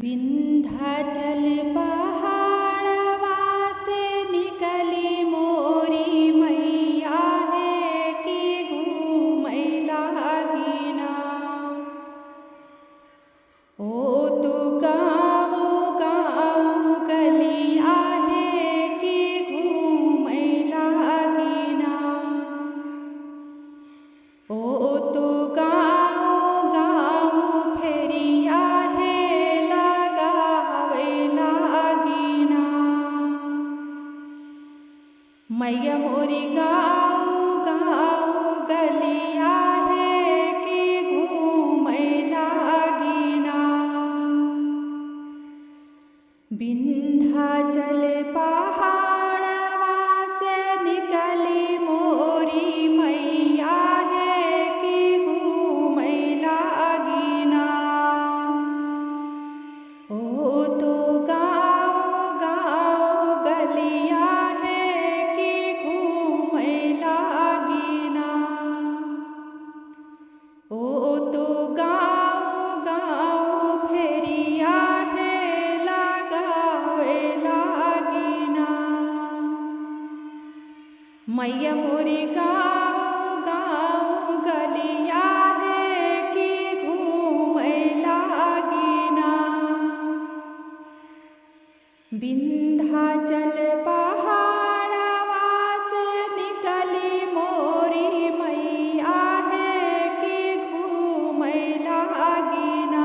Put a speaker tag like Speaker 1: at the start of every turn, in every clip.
Speaker 1: विंध्याचल पहाड़वा से निकली मोरी मैया है कि घूमै लागिना। ओ तू गाँव गाँव गलिया है कि घूमै लागिना। ओ तू गाँव गाँव फेरिया है लगावे लागिना। मैया मोरी गाँव गाँव गलिया है कि घूमै लागिना। विंध्याचल पहाड़वा से निकली मोरी मैया है कि घूमै लागिना। ओ तो गाँव गाँव गलिया है कि घूमै लागिना। ओ तो गाँव गाँव फेरिया है लगावे लागिना। मैया मोरी गाँव गाँव गलिया है कि घूमै लागिना। विंध्याचल पहाड़वा से निकली मोरी मैया है कि घूमै लागिना।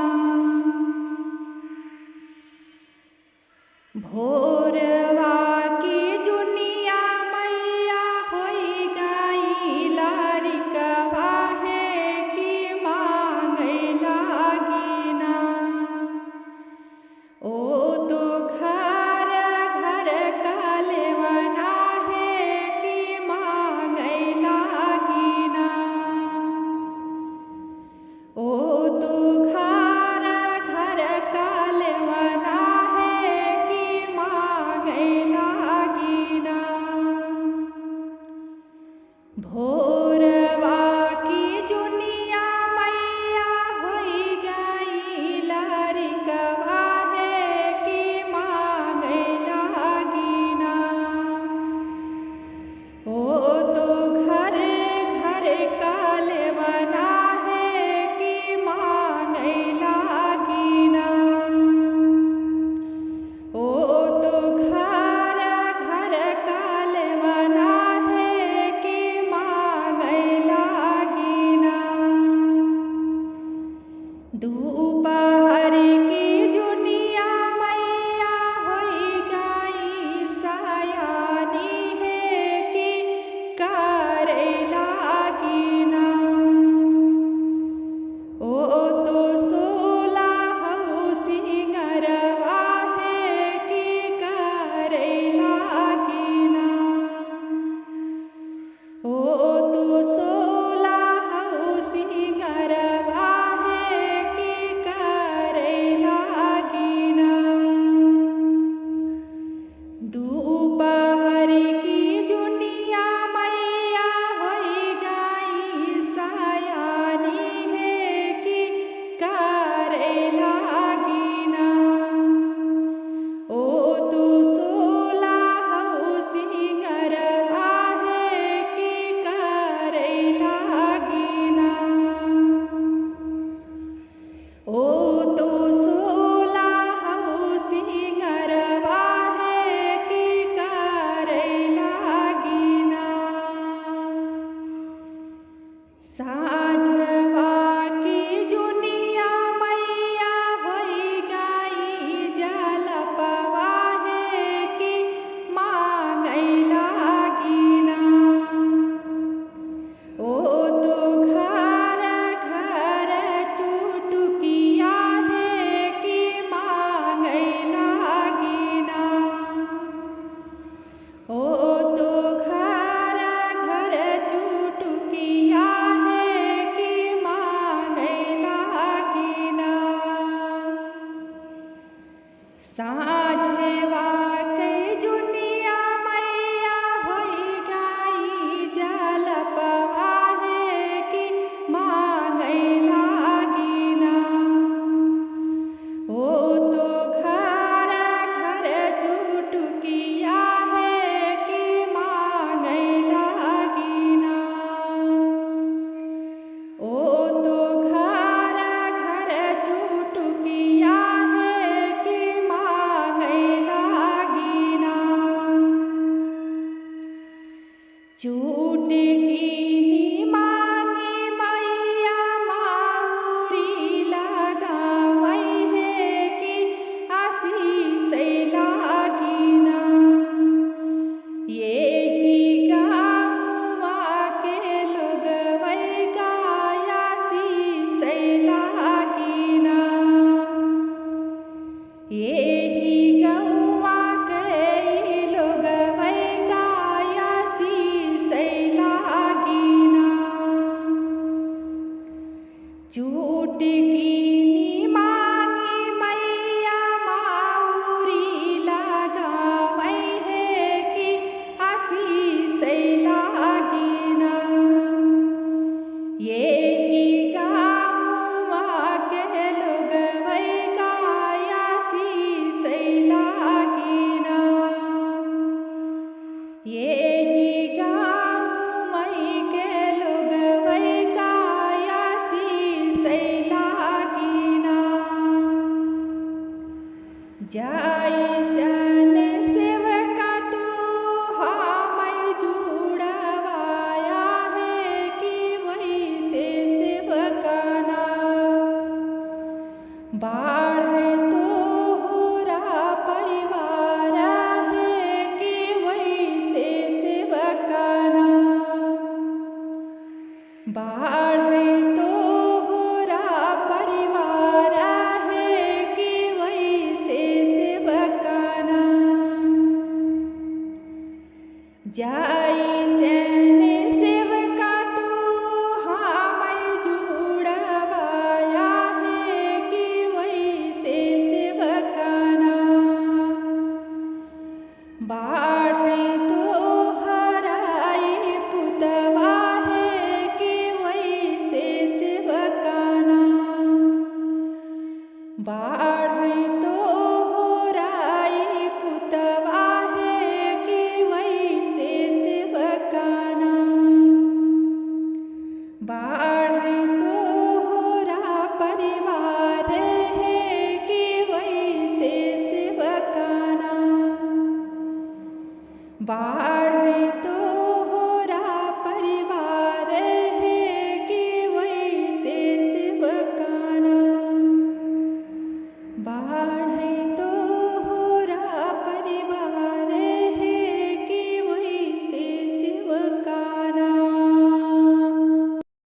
Speaker 1: भोरवा की जुनिया मैया होई गई लारिकवा है कि मांगै लागिना। ओ तो घर घर कालवना है कि मांगै लागिना। ओ तो घर घर कालवना है कि मांगै लागिना। भोरवा की जुनिया मैया होई गई लारिकवा है कि मांगै लागिना। ओ तो घर घर कालवना है कि मांगै लागिना। ओ तो घर घर कालवना है कि मांगै लागिना। दोपहर की जुनिया मैया होई गई सयानी है कि करै लागिना। ओ तो सोलहउ सिंगरवा है कि करै लागिना। ओ तो सोलहउ सिंगरवा है कि करै लागिना। दोपहर की जुनिया मैया होई गई सयानी है कि करै लागिना। ओ तो सोलहउ सिंगरवा है कि करै लागिना। ओ तो सोलहउ सिंगरवा है कि करै लागिना। साँझवा की जुनिया मैया होई गई जलपवा है कि मांगै लागिना। ओ तो घर घर चुटकिया है कि मांगै लागिना। ओ तो घर घर चुटकिया है कि मांगै लागिना। साँझवा के जुनिया मैया होई गई जलपवा है कि मांगै लागिना। ओ तो यही गौवा के लोगवै गायासी सैलागिना चुटकी मांगी मैया माउरी लगावै है कि आसी सैलागिना यही गाँवा के लोगवै गायासी सैलागिना यही गाँव के लोगवै गायासी सैलागिना जैसन सेवका तू हमै जुड़वाया है कि वैसे सेवकाना बाढ़ै तोहरा परिवार है कि वैसे सेवकाना बाढ़ै तोहरा परिवार है कि वैसे सेवकाना जैसन सेवका तू हमै जुड़वाया है कि वैसे सेवकाना बाढ़ै तोहरा पुतवा है कि वैसे सेवकाना बाढ़ै तोहरा पुतवा है कि वैसे सेवकाना बाढ़ै तोहरा परिवार है कि वैसे सेवकाना बाढ़ै तोहरा परिवार है कि वैसे सेवकाना बाढ़ै तो